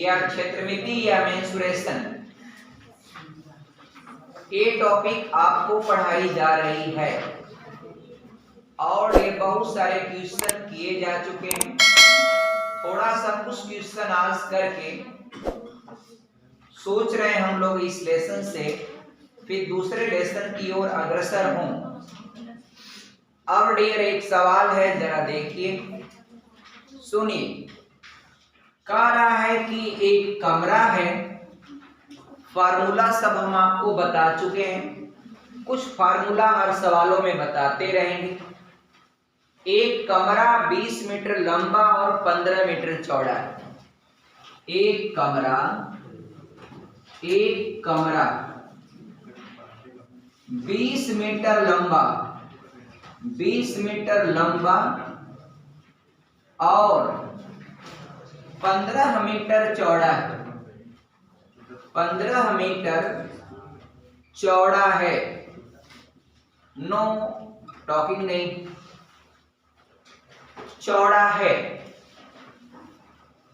या क्षेत्रमिति या मेंसुरेशन, ये टॉपिक आपको पढ़ाई जा रही है और ये बहुत सारे क्वेश्चन किए जा चुके हैं। थोड़ा सा कुछ क्वेश्चन आज करके सोच रहे हैं हम लोग इस लेसन से फिर दूसरे लेसन की ओर अग्रसर हों। अब डियर एक सवाल है, जरा देखिए सुनिए। कह रहा है कि एक कमरा है, फार्मूला सब हम आपको बता चुके हैं, कुछ फार्मूला हर सवालों में बताते रहेंगे। एक कमरा 20 मीटर लंबा और 15 मीटर चौड़ा है। एक कमरा 20 मीटर लंबा और 15 मीटर चौड़ा है। 15 मीटर चौड़ा है, नो टॉकिंग नहीं, चौड़ा है।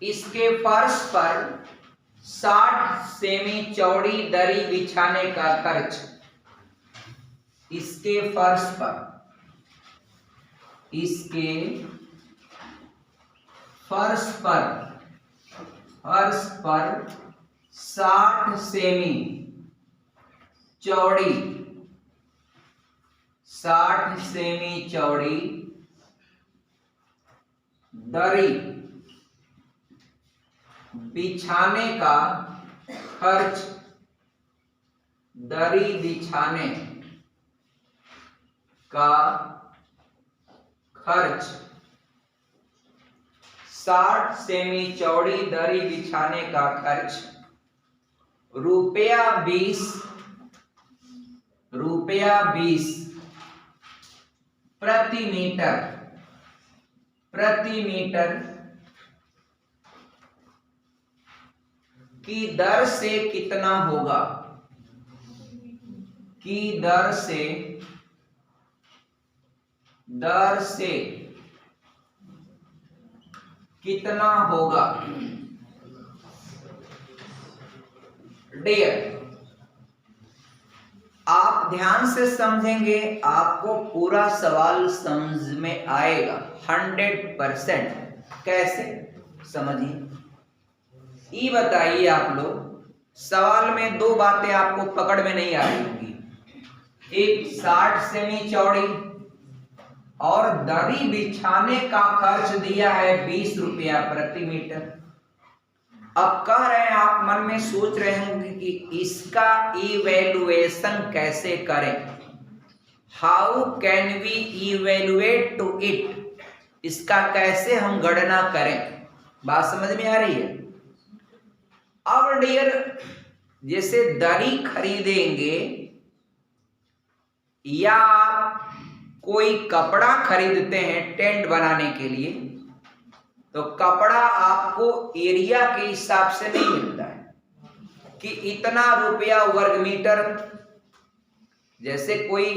इसके फर्श पर 60 सेमी चौड़ी दरी बिछाने का खर्च। इसके फर्श पर 60 सेमी चौड़ी दरी बिछाने का खर्च। दरी बिछाने का खर्च 60 सेमी चौड़ी दरी बिछाने का खर्च रुपया 20 प्रति मीटर की दर से कितना होगा? की दर से कितना होगा? डियर आप ध्यान से समझेंगे, आपको पूरा सवाल समझ में आएगा 100%। कैसे समझिए, ये बताइए आप लोग। सवाल में दो बातें आपको पकड़ में नहीं आ रही होंगी। एक 60 सेमी चौड़ी और दरी बिछाने का खर्च दिया है 20 रुपया प्रति मीटर। अब कह रहे हैं, आप मन में सोच रहे होंगे कि इसका इवैल्यूएशन कैसे करें। How can we evaluate to it, इसका कैसे हम गणना करें। बात समझ में आ रही है? अब डियर जैसे दरी खरीदेंगे या आप कोई कपड़ा खरीदते हैं टेंट बनाने के लिए, तो कपड़ा आपको एरिया के हिसाब से नहीं मिलता है कि इतना रुपया वर्ग मीटर। जैसे कोई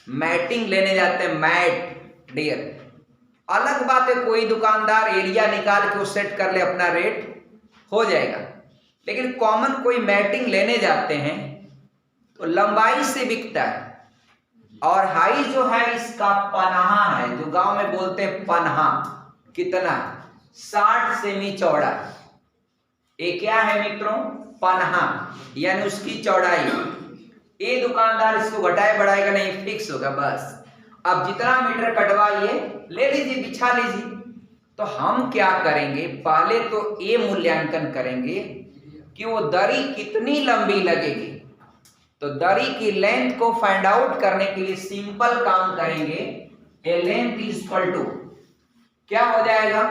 मैटिंग लेने जाते हैं, मैट डियर, अलग बात है, कोई दुकानदार एरिया निकाल के वो सेट कर ले, अपना रेट हो जाएगा। लेकिन कॉमन कोई मैटिंग लेने जाते हैं तो लंबाई से बिकता है, और हाई जो है इसका पनहा है, जो गांव में बोलते हैं पनहा। कितना? 60 सेमी चौड़ा। ये क्या है मित्रों? पनहा, यानी उसकी चौड़ाई। ये दुकानदार इसको घटाए बढ़ाएगा नहीं, फिक्स होगा बस। अब जितना मीटर कटवाइए, ले लीजिए, बिछा लीजिए। तो हम क्या करेंगे, पहले तो ये मूल्यांकन करेंगे कि वो दरी कितनी लंबी लगेगी। तो दरी की लेंथ को फाइंड आउट करने के लिए सिंपल काम करेंगे। ए लेंथ इज इक्वल टू क्या हो जाएगा?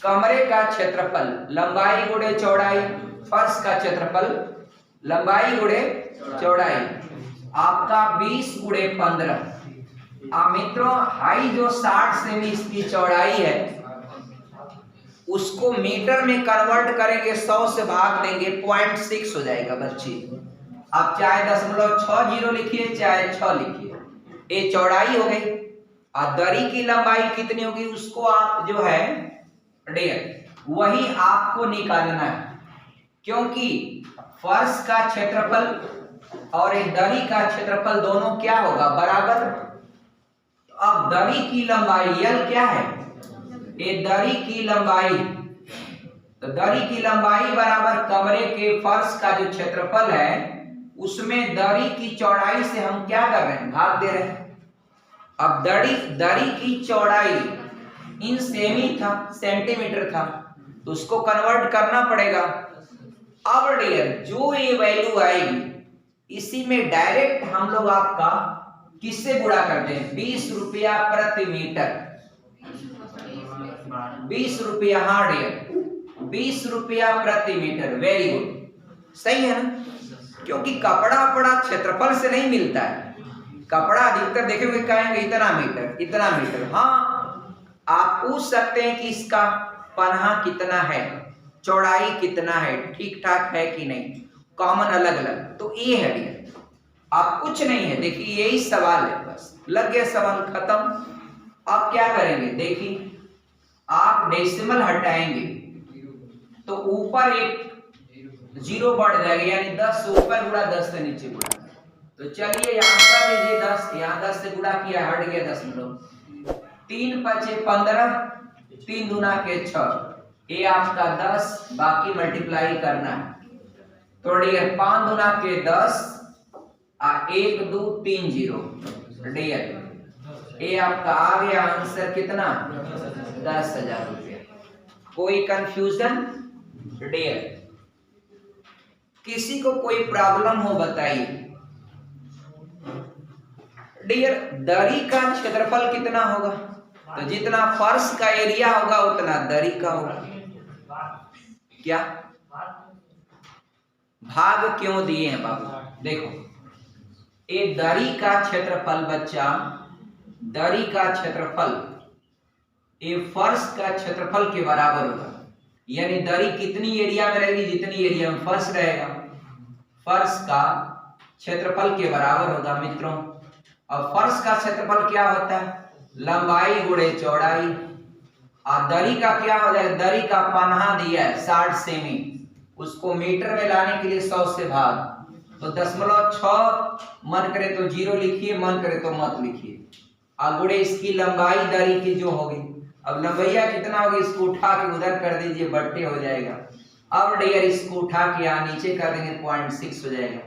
कमरे का क्षेत्रफल लंबाई गुणे चौड़ाई, फर्श का क्षेत्रफल लंबाई गुणे चौड़ाई, आपका 20 गुणे 15। मित्रों हाई जो 60 सेमी इसकी चौड़ाई है, उसको मीटर में कन्वर्ट करेंगे, 100 से भाग देंगे, 0.6 हो जाएगा बच्चे। आप चाहे 0.60 लिखिए, चाहे 6 लिखिए, ये चौड़ाई हो गई। और दरी की लंबाई कितनी होगी उसको आप जो है डियर वही आपको निकालना है। क्योंकि फर्श का क्षेत्रफल और एक दरी का क्षेत्रफल दोनों क्या होगा, बराबर। अब दरी की लंबाई L क्या है, ये दरी की लंबाई, तो दरी की लंबाई बराबर कमरे के फर्श का जो क्षेत्रफल है उसमें दरी की चौड़ाई से हम क्या कर रहे हैं, भाग दे रहे हैं। अब दरी की चौड़ाई इन सेंटीमीटर था, तो उसको कन्वर्ट करना पड़ेगा। अब डियर जो ये वैल्यू आएगी इसी में डायरेक्ट हम लोग आपका किससे गुणा करते हैं, 20 रुपया प्रति मीटर, 20 रुपया, हाँ डियर 20 रुपया प्रति मीटर। वेरी गुड, सही है ना, क्योंकि कपड़ा क्षेत्रफल से नहीं मिलता है। कपड़ा अधिकतर देखेंगे कहेंगे इतना मीटर। हाँ, आप पूछ सकते हैं कि इसका पन्हा कितना है, चौड़ाई कितना है, ठीक ठाक है कि नहीं, कॉमन अलग अलग, तो ये है डियर। आप कुछ नहीं है, देखिए यही सवाल है, बस लग गया सवाल, खत्म। आप क्या करेंगे, देखिए आप डेसिमल हटाएंगे तो ऊपर एक जीरो बढ़ जाएगा, यानी 10 से ऊपर गुणा 10 से नीचे गुणा। तो चलिए यहाँ कर लीजिए 10, यहाँ 10 से गुणा किया, हट गया 10, 3 पचे 15, 3 दूना के 6, ये आपका 10, बाकी मल्टीप्लाई करना है। तो डियर 5 दूना के 10, 1 2 3 0, डियर ये आपका आ गया आंसर कितना, 10,000 रुपया। कोई कंफ्यूजन डियर, किसी को कोई प्रॉब्लम हो बताइए। डियर दरी का क्षेत्रफल कितना होगा, तो जितना फर्श का एरिया होगा उतना दरी का होगा। क्या भाग क्यों दिए हैं बाबू, देखो ये दरी का क्षेत्रफल बच्चा, दरी का क्षेत्रफल ये फर्श का क्षेत्रफल के बराबर होगा। यानी दरी कितनी एरिया में रहेगी, जितनी एरिया में फर्श रहेगा, फर्श का क्षेत्रफल के बराबर होगा मित्रों। और फर्श का क्षेत्रफल क्या होता है, लंबाई गुणे चौड़ाई। और दरी का क्या हो जाएगा, दरी का पन्हा दिया है 60 सेमी, उसको मीटर में लाने के लिए 100 से भाग, तो 0.6 मन करे तो 0 लिखिए, मन करे तो मत लिखिए। और गुणे इसकी लंबाई दरी की जो होगी, अब लंबैया कितना होगी, इसको उठा के उधर कर दीजिए, बट्टे हो जाएगा। अब डियर इसको उठा के यहाँ नीचे कर देंगे, 0.6 हो जाएगा।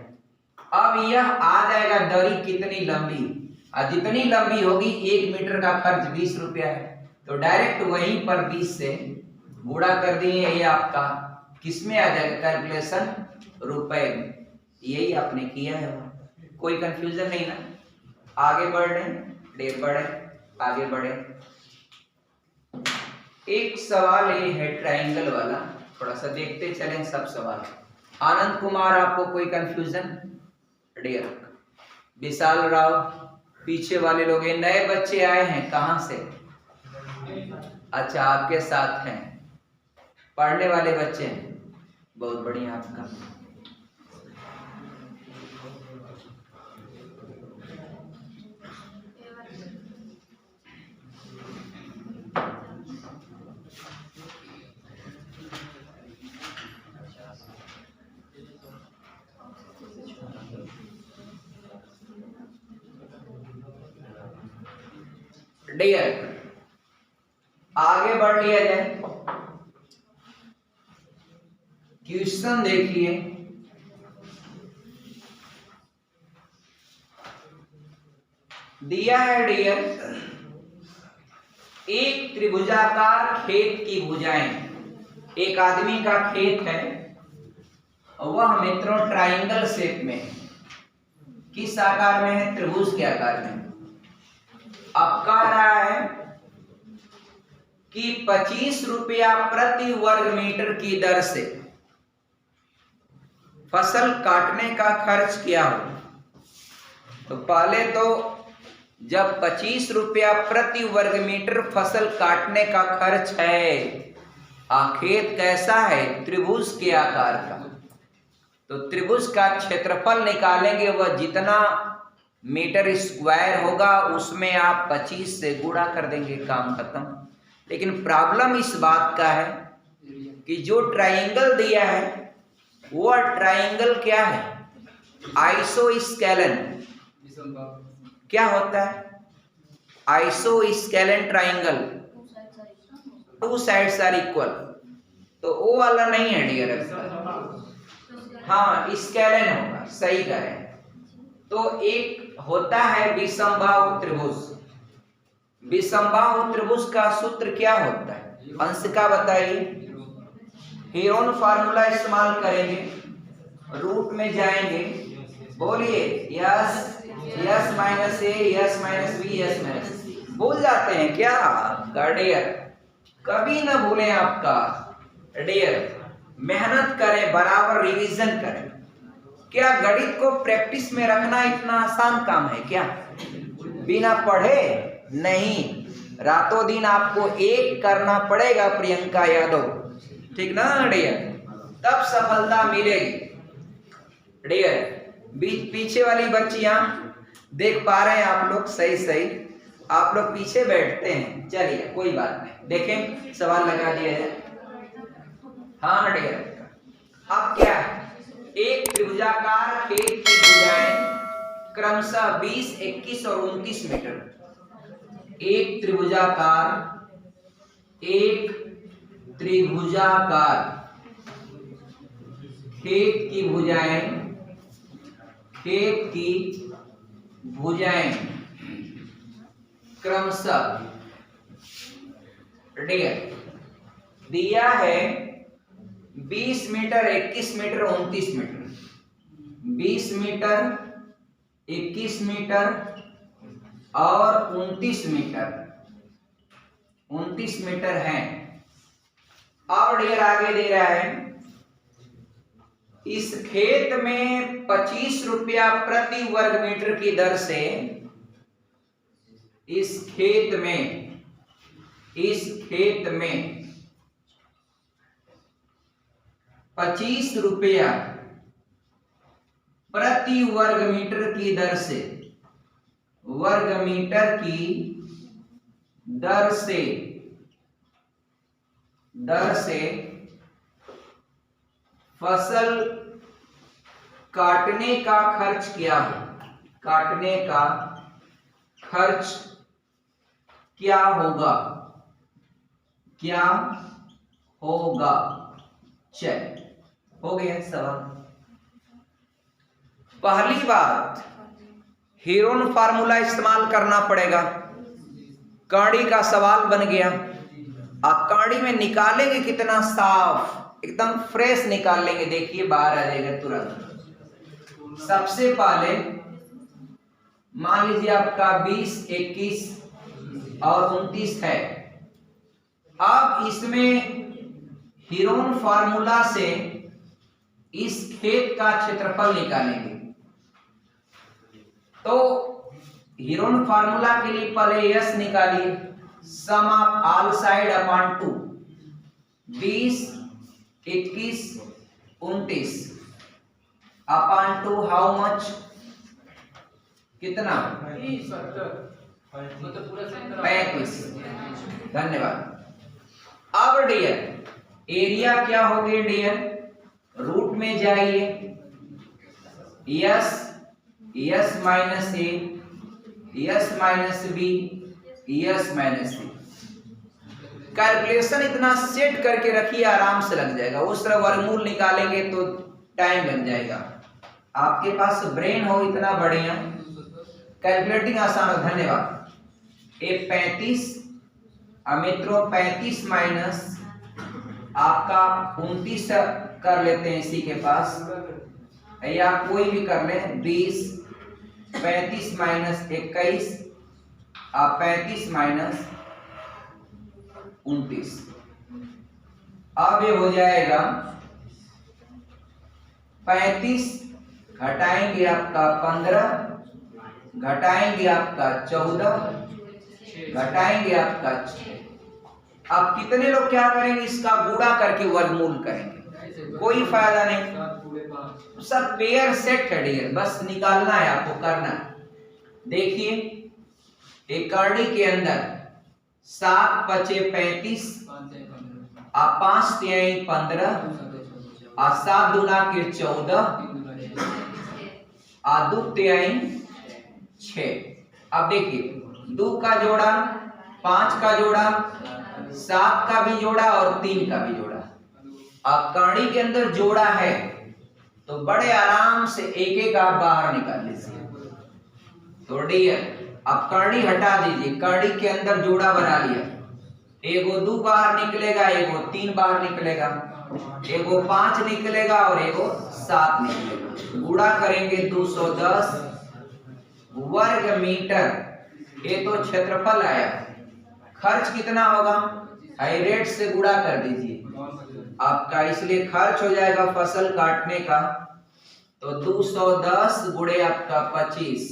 अब यह आ जाएगा दरी कितनी लंबी, और जितनी लंबी होगी 1 मीटर का खर्च 20 रुपया है, तो डायरेक्ट वहीं पर 20 से गुणा कर दिए, ये आपका किसमें आ जाएगा, कैलकुलेशन रुपए में। यही आपने किया है, कोई कंफ्यूजन नहीं ना। आगे बढ़ रहे, डेढ़ बढ़े, आगे बढ़े। एक सवाल ये है ट्रायंगल वाला, थोड़ा सा देखते चलें सब सवाल। आनंद कुमार, आपको कोई कंफ्यूजन डियर, विशाल राव, पीछे वाले लोग, ये नए बच्चे आए हैं कहां से, अच्छा आपके साथ हैं, पढ़ने वाले बच्चे हैं, बहुत बढ़िया आपका। डियर आगे बढ़ लिया जाए, क्वेश्चन देखिए। दिया है डियर, एक त्रिभुजाकार खेत की भुजाएं, एक आदमी का खेत है, वह मित्रों ट्रायंगल शेप में, किस आकार में है, त्रिभुज के आकार में। अब कह रहा है कि 25 रुपया प्रति वर्ग मीटर की दर से फसल काटने का खर्च क्या हो। तो पहले तो जब 25 रुपया प्रति वर्ग मीटर फसल काटने का खर्च है, खेत कैसा है, त्रिभुज के आकार का, तो त्रिभुज का क्षेत्रफल निकालेंगे, वह जितना मीटर स्क्वायर होगा उसमें आप 25 से गुणा कर देंगे, काम खत्म। लेकिन प्रॉब्लम इस बात का है कि जो ट्रायंगल दिया है वो ट्राइंगल क्या है? आइसोस्केलन। क्या होता है isosceles triangle? Two sides are equal. तो वो वाला नहीं है डियर। हाँ, स्केलन होगा, सही करें। तो एक होता है विषमबाहु त्रिभुज। विषमबाहु त्रिभुज का सूत्र क्या होता है? अंश का बताइए। हेरोन फार्मूला इस्तेमाल करेंगे, रूट में जाएंगे, बोलिए s s minus a s minus b s minus. भूल जाते हैं क्या डियर? कभी ना भूलें आपका डियर। मेहनत करें, बराबर रिवीजन करें। क्या गणित को प्रैक्टिस में रखना इतना आसान काम है क्या? बिना पढ़े नहीं, रातों दिन आपको एक करना पड़ेगा प्रियंका यादव, ठीक ना डियर? तब सफलता मिलेगी डियर। पीछे वाली बच्चियां देख पा रहे हैं आप लोग? सही सही, आप लोग पीछे बैठते हैं, चलिए कोई बात नहीं, देखें सवाल लगा दिया जाए। हाँ डियर, अब क्या है? एक त्रिभुजाकार खेत की भुजाएं क्रमशः 20, 21 और 29 मीटर। एक त्रिभुजाकार खेत की भुजाएं क्रमशः दिया है 20 metre, 21 metre, 29 metre. 20 metre, 21 metre और 29 मीटर। 29 मीटर है। और डियर आगे दे रहा है, इस खेत में 25 रुपया प्रति वर्ग मीटर की दर से, इस खेत में 25 रुपया प्रति वर्ग मीटर की दर से, वर्ग मीटर की दर से फसल काटने का खर्च क्या हो? काटने का खर्च क्या होगा? क्या होगा? चल, हो गया सवाल। पहली बात, हेरोन फार्मूला इस्तेमाल करना पड़ेगा। कड़ी का सवाल बन गया। आप कड़ी में निकालेंगे कितना साफ, एकदम फ्रेश निकाल लेंगे, देखिए बाहर आ जाएगा तुरंत। सबसे पहले मान लीजिए आपका 20, 21 और 29 है। अब इसमें हेरोन फार्मूला से इस खेत का क्षेत्रफल निकालेंगे। तो हेरोन फार्मूला के लिए पहले यस निकालिए, sum of all side upon 2। 20, 21, 29 upon 2 how much? कितना? 35। धन्यवाद। अब डियर एरिया क्या हो गया डियर? रूट में जाइए, s minus a, s minus b, s minus c. Calculation इतना सेट करके रखिए, आराम से लग जाएगा। उस तरह वर्गमूल निकालेंगे तो टाइम लग जाएगा। आपके पास ब्रेन हो इतना बढ़िया, कैलकुलेटिंग आसान हो। धन्यवाद। ये 35 मित्रों, 35 माइनस आपका 29 कर लेते हैं इसी के पास, या कोई भी कर ले। 20, 35 माइनस 21, 35 माइनस 29। अब ये हो जाएगा 35 घटाएंगे आपका 15, घटाएंगे आपका 14, घटाएंगे आपका 6। अब कितने लोग क्या करेंगे? इसका गुणा करके वर्गमूल करेंगे, कोई फायदा नहीं। सब पेयर सेट है डियर, बस निकालना है आपको, करना है। देखिए एक कड़ी के अंदर 7 × 5 = 35, 5 × 3 = 15 और 7 दूना के 14 और 2 तिहाई 6। अब देखिए 2 का जोड़ा, 5 का जोड़ा, 7 का भी जोड़ा और 3 का भी जोड़ा। अब कड़ी के अंदर जोड़ा है तो बड़े आराम से एक एक आप बाहर निकाल लीजिए। तो डियर अब कड़ी हटा दीजिए, कड़ी के अंदर जोड़ा बना लिया, एगो 2 बाहर निकलेगा, एगो 3 बाहर निकलेगा, एगो 5 निकलेगा और एगो 7 निकलेगा। गुणा करेंगे 210 वर्ग मीटर। ये तो क्षेत्रफल आया। खर्च कितना होगा, हाई रेट से गुणा कर दीजिए आपका, इसलिए खर्च हो जाएगा फसल काटने का। तो 210 गुणे आपका 25,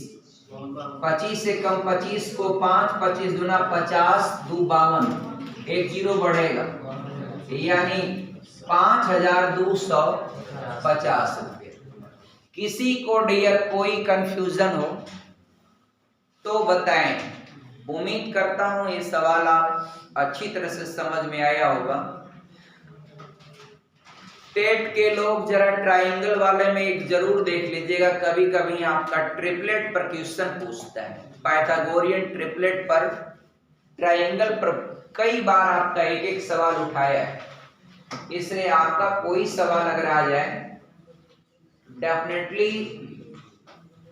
25 से कम 25 को 5, 25 दूना 50, 2 52, एक जीरो बढ़ेगा, यानी 5250 रुपये। किसी को डियर कोई कंफ्यूजन हो तो बताएं। उम्मीद करता हूं ये सवाल आप अच्छी तरह से समझ में आया होगा। टेट के लोग जरा ट्रायंगल वाले में एक जरूर देख लीजिएगा, कभी कभी आपका ट्रिपलेट पर क्वेश्चन पूछता है। पाइथागोरियन ट्रिपलेट पर ट्रायंगल पर कई बार आपका एक एक सवाल उठाया है, इसलिए आपका कोई सवाल अगर आ जाए डेफिनेटली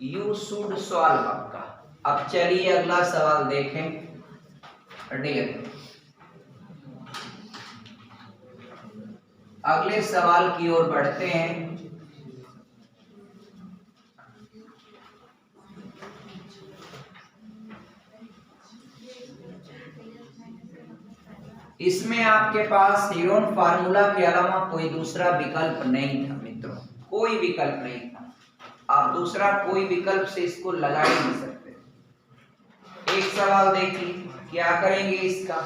यू शुड सॉल्व आपका। अब चलिए अगला सवाल देखें डियर। अगले सवाल की ओर बढ़ते हैं। इसमें आपके पास हीरोन फार्मूला के अलावा कोई दूसरा विकल्प नहीं था मित्रों, कोई विकल्प नहीं था। आप दूसरा कोई विकल्प से इसको लगा ही नहीं सकते। एक सवाल देखिए क्या करेंगे इसका।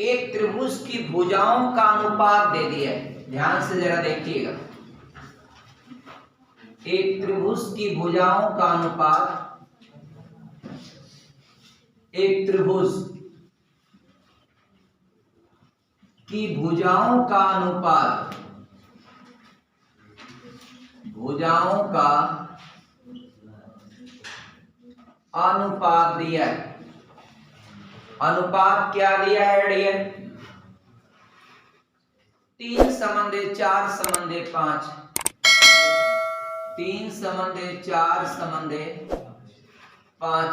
एक त्रिभुज की भुजाओं का अनुपात दे दिया है, ध्यान से जरा देखिएगा। एक त्रिभुज की भुजाओं का अनुपात, एक त्रिभुज की भुजाओं का अनुपात, भुजाओं का अनुपात दिया है। अनुपात क्या दिया है डियर, 3 संबंधे 4 संबंधे 5, 3 संबंधे 4 संबंधे 5।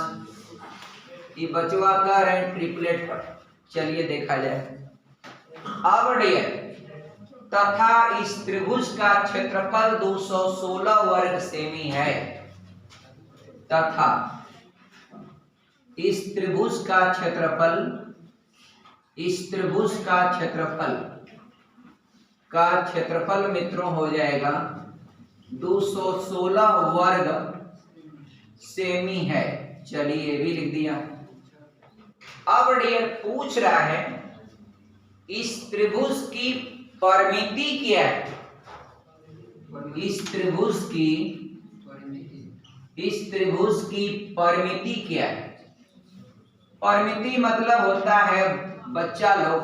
ये बचवा का रहे ट्रिपलेट पर। चलिए देखा जाए। अब डियर तथा इस त्रिभुज का क्षेत्रफल 216 वर्ग सेमी है, तथा इस त्रिभुज का क्षेत्रफल, इस त्रिभुज का क्षेत्रफल मित्रों हो जाएगा 216 वर्ग सेमी है। चलिए ये भी लिख दिया। अब डियर पूछ रहा है इस त्रिभुज की परिमिति क्या है, इस त्रिभुज की परिमिति क्या है। परिमिति मतलब होता है बच्चा लोग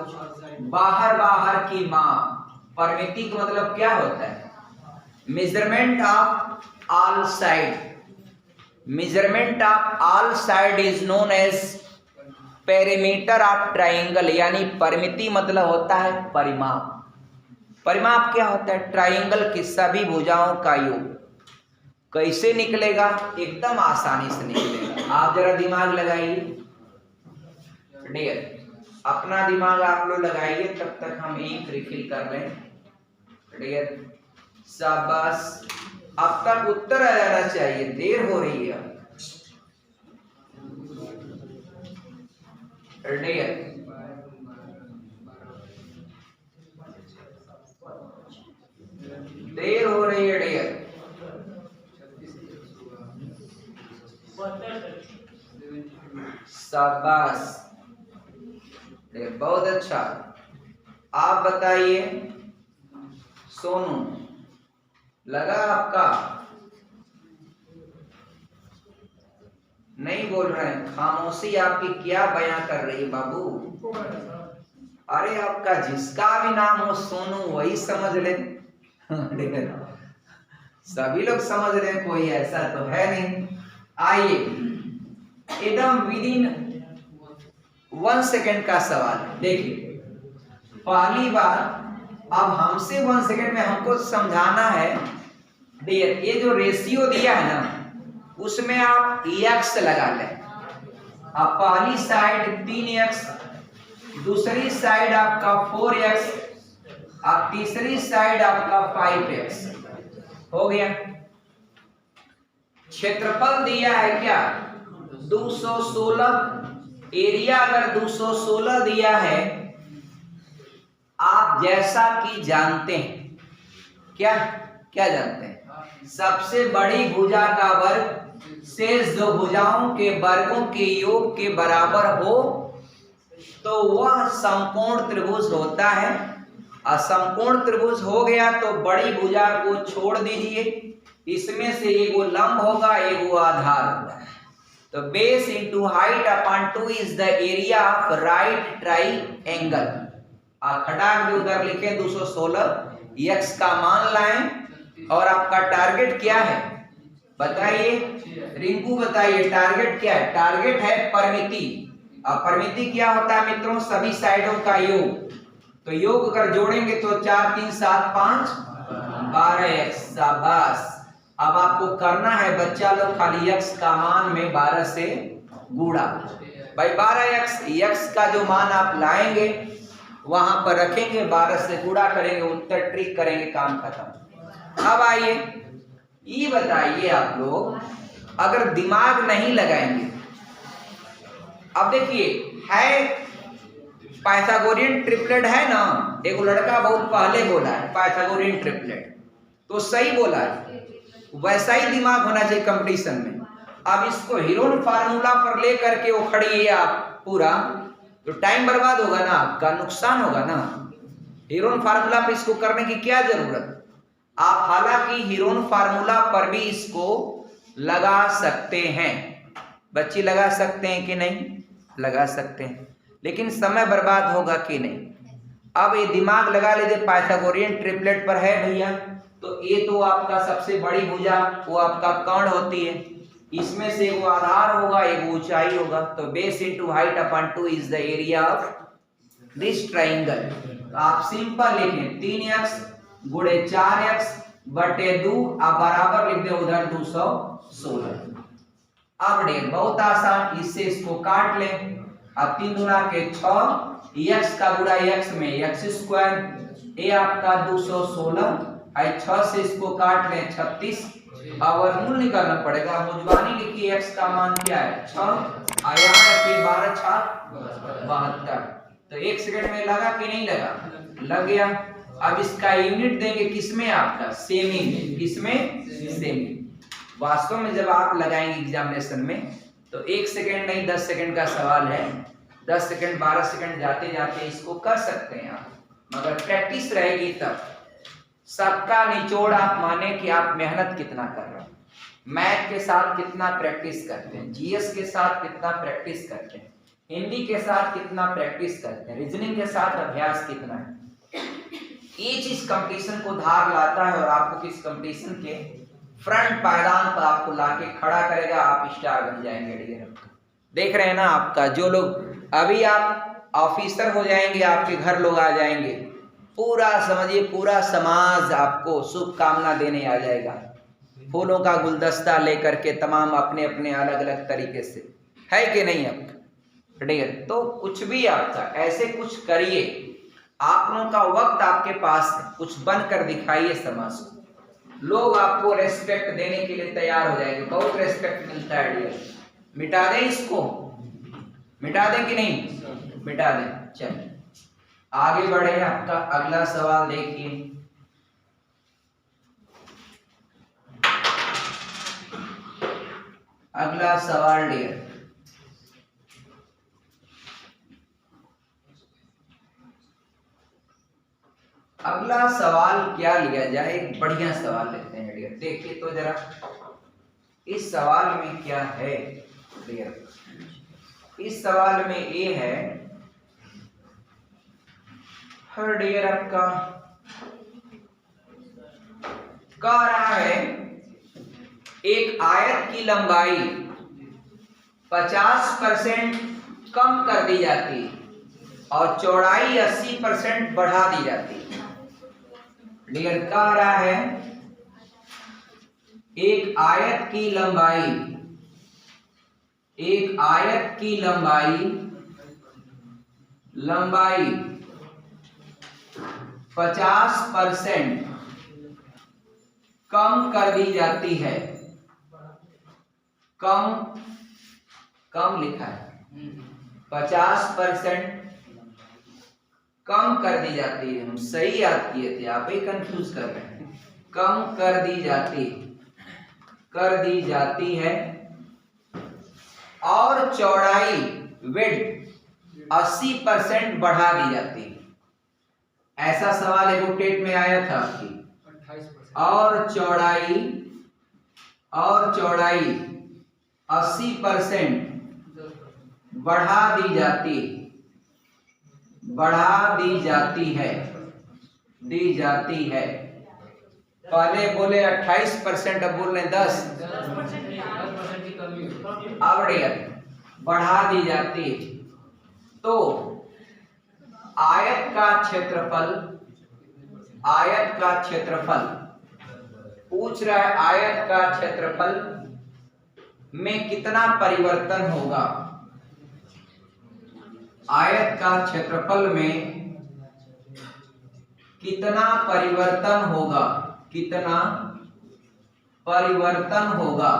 बाहर की माप। परिमिति का मतलब क्या होता है, measurement of all side. Measurement of all side is known as perimeter of triangle. यानी परिमिति मतलब होता है परिमाप। परिमाप क्या होता है, ट्राइंगल की सभी भुजाओं का योग। कैसे निकलेगा, एकदम आसानी से निकलेगा। आप जरा दिमाग लगाइए डियर, अपना दिमाग आप लोग लगाइए, तब तक हम एक रिफिल कर लें डियर। शाबाश, अब तक उत्तर आ जाना चाहिए, देर हो रही है डियर। देर हो रही है डियर। शाबाश, बहुत अच्छा। आप बताइए सोनू, लगा आपका? नहीं बोल रहे हैं, खामोशी आपकी क्या बयां कर रही है बाबू? अरे आपका जिसका भी नाम हो सोनू वही समझ ले। सभी लोग समझ रहे हैं, कोई ऐसा तो है नहीं। आइए एकदम विद इन 1 सेकेंड का सवाल देखिए। पहली बार अब हमसे 1 सेकेंड में हमको समझाना है डियर, ये जो रेशियो दिया है ना उसमें आप x लगा लें। अब पहली साइड 3x, दूसरी साइड आपका 4x, अब तीसरी साइड आपका 5x हो गया। क्षेत्रफल दिया है क्या 216, एरिया अगर 216 दिया है, आप जैसा कि जानते हैं क्या क्या जानते हैं, सबसे बड़ी भुजा का वर्ग शेष दो भुजाओं के वर्गों के योग के बराबर हो तो वह समकोण त्रिभुज होता है। असमकोण त्रिभुज हो गया तो बड़ी भुजा को छोड़ दीजिए, इसमें से एगो लंब होगा एगो आधार होगा। तो base into height upon 2 is the area of right triangle. खटाक भी उधर लिखे 216, x का मान लाएं और आपका टारगेट क्या है बताइए, रिंकू बताइए टारगेट क्या है। टारगेट है परिमिति। अब परिमिति क्या होता है मित्रों, सभी साइडों का योग। तो योग अगर जोड़ेंगे तो 4 3 7 5 12x। शाबाश। अब आपको करना है बच्चा लोग खाली x का मान में 12 से गुणा। भाई 12x, x का जो मान आप लाएंगे वहां पर रखेंगे, 12 से गुणा करेंगे, उत्तर ट्रिक करेंगे, काम खत्म। अब आइए ये बताइए आप लोग अगर दिमाग नहीं लगाएंगे, अब देखिए है पाइथागोरियन ट्रिपलेट है ना, एक लड़का बहुत पहले बोला है पाइथागोरियन ट्रिपलेट, तो सही बोला है, वैसा ही दिमाग होना चाहिए कंपटीशन में। अब इसको हीरोन फार्मूला पर लेकर के वो खड़िए आप पूरा, तो टाइम बर्बाद होगा ना, आपका नुकसान होगा ना। हीरोन फार्मूला पे इसको करने की क्या जरूरत। आप हालांकि हीरोन फार्मूला पर भी इसको लगा सकते हैं, बच्चे लगा सकते हैं कि नहीं, लगा सकते हैं, लेकिन समय बर्बाद होगा कि नहीं। अब ये दिमाग लगा लीजिए पाइथागोरियन ट्रिपलेट पर है भैया, तो ये तो आपका सबसे बड़ी भुजा वो आपका कर्ण होती है, इसमें से वो आधार होगा एक ऊंचाई होगा। तो base into height upon 2 is the area of this triangle. तो आप सिंपल लिखें 3x गुणे 4x बटे 2, आप बराबर लिख दे उधर 216। अब डेढ़ बहुत आसान, इससे इसको काट लें। अब 3 गुना के 6, x का गुणा x में x स्क्वायर, ये आपका 216, 6 से इसको काट लें 36, और मूल निकालना पड़ेगा। मुजबानी लिखिए x का मान क्या है 6, यहाँ रखिए 12 6 72। तो 1 सेकंड में लगा कि नहीं लगा, लग गया। अब इसका यूनिट देंगे किसमें, आपका सेमी में, किसमें सेमी। वास्तव में जब आप लगाएंगे एग्जामिनेशन में तो 1 सेकंड नहीं 10 सेकंड का सवाल है, 10 सेकंड 12 सेकंड जाते जाते इसको कर सकते हैं आप, मगर प्रैक्टिस रहेगी तब। सबका निचोड़ आप माने कि आप मेहनत कितना कर रहे हैं, मैथ के साथ कितना प्रैक्टिस करते हैं, जीएस के साथ कितना प्रैक्टिस करते हैं, हिंदी के साथ कितना प्रैक्टिस करते हैं, रीजनिंग के साथ अभ्यास कितना है। ये चीज कंपटीशन को धार लाता है और आपको किस कंपटीशन के फ्रंट पायदान पर आपको लाके खड़ा करेगा, आप स्टार बन जाएंगे। देख रहे हैं ना, आपका जो लोग अभी आप ऑफिसर हो जाएंगे, आपके घर लोग आ जाएंगे, पूरा समझिए पूरा समाज आपको शुभकामना देने आ जाएगा, फूलों का गुलदस्ता लेकर के, तमाम अपने अपने अलग अलग तरीके से, है कि नहीं आपका डियर। तो कुछ भी आपका ऐसे कुछ करिए, आप लोगों का वक्त आपके पास है, कुछ बनकर दिखाइए समाज को, लोग आपको रेस्पेक्ट देने के लिए तैयार हो जाएंगे, बहुत रेस्पेक्ट मिलता है डियर। मिटा दें इसको, मिटा दें कि नहीं, मिटा दें। चलिए आगे बढ़े, आपका अगला सवाल देखिए। अगला सवाल डियर, अगला सवाल क्या लिया जाए, एक बढ़िया सवाल लेते हैं डियर। देखिए तो जरा इस सवाल में क्या है डियर, इस सवाल में ये है हर डियर आपका कह रहा है एक आयत की लंबाई 50% कम कर दी जाती है और चौड़ाई 80% बढ़ा दी जाती है। डियर कह रहा है एक आयत की लंबाई 50% कम कर दी जाती है। कम लिखा है 50% कम कर दी जाती है। हम सही याद किए थे, आप ही कंफ्यूज कर रहे हैं। कम कर दी जाती है और चौड़ाई विड्थ 80% बढ़ा दी जाती है। ऐसा सवाल एक टेट में आया था आपकी। और चौड़ाई 80% बढ़ा दी जाती है। पहले बोले 28%, अब बोल रहे 10। अब बढ़ा दी जाती है। तो आयत का क्षेत्रफल पूछ रहा है, आयत का क्षेत्रफल में कितना परिवर्तन होगा। आयत का क्षेत्रफल में कितना परिवर्तन होगा।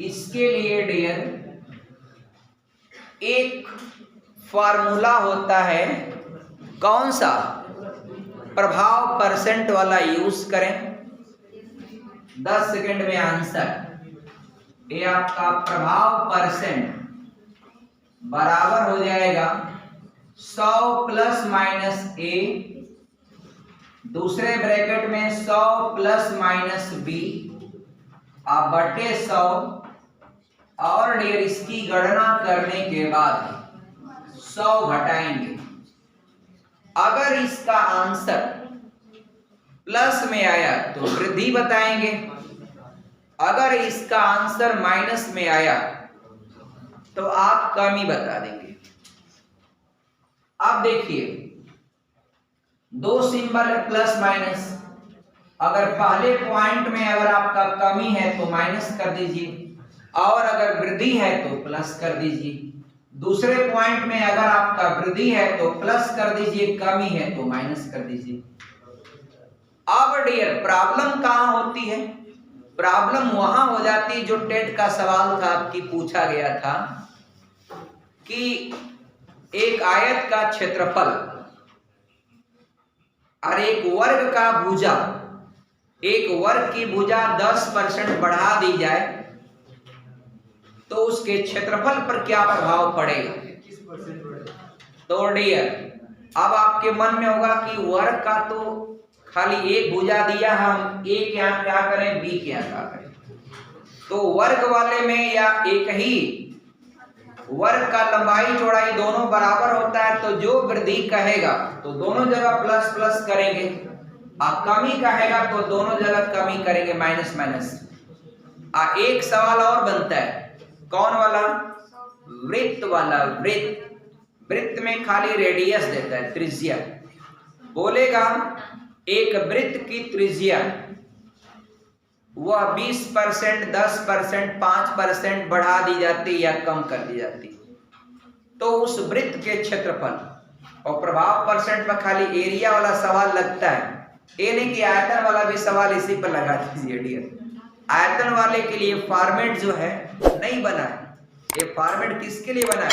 इसके लिए डियर एक फार्मूला होता है, कौन सा? प्रभाव परसेंट वाला यूज करें। 10 सेकंड में आंसर। ये आपका प्रभाव परसेंट बराबर हो जाएगा 100 प्लस माइनस ए, दूसरे ब्रैकेट में 100 प्लस माइनस बी आप बटे 100। और डियर इसकी गणना करने के बाद 100 घटाएंगे। अगर इसका आंसर प्लस में आया तो वृद्धि बताएंगे, अगर इसका आंसर माइनस में आया तो आप कमी बता देंगे। अब देखिए दो सिंबल है प्लस माइनस। अगर पहले पॉइंट में अगर आपका कमी है तो माइनस कर दीजिए, और अगर वृद्धि है तो प्लस कर दीजिए। दूसरे पॉइंट में अगर आपका वृद्धि है तो प्लस कर दीजिए, कमी है तो माइनस कर दीजिए। अब डियर प्रॉब्लम कहां होती है? प्रॉब्लम वहां हो जाती है जो टेट का सवाल था, आपकी पूछा गया था कि एक आयत का क्षेत्रफल और एक वर्ग का भुजा, एक वर्ग की भुजा 10% बढ़ा दी जाए तो उसके क्षेत्रफल पर क्या प्रभाव पड़ेगा? तो डियर अब आपके मन में होगा कि वर्ग का तो खाली एक भुजा दिया, हम ए के यहाँ क्या करें, बी के यहाँ क्या करें। तो वर्ग वाले में या एक ही वर्ग का लंबाई चौड़ाई दोनों बराबर होता है, तो जो वृद्धि कहेगा तो दोनों जगह प्लस प्लस करेंगे, और कमी कहेगा तो दोनों जगह कमी करेंगे, माइनस माइनस। एक सवाल और बनता है, कौन वाला? वृत्त वाला। वृत्त में खाली रेडियस देता है, त्रिज्या बोलेगा। एक वृत्त की त्रिज्या वह 20%, 10%, 5% बढ़ा दी जाती या कम कर दी जाती, तो उस वृत्त के क्षेत्रफल। और प्रभाव परसेंट में खाली एरिया वाला सवाल लगता है, ये नहीं कि आयतन वाला भी सवाल इसी पर लगा दीजिए डियर। आयतन वाले के लिए फॉर्मेट जो है नहीं बना है, ये फॉर्मेट किसके लिए बना है?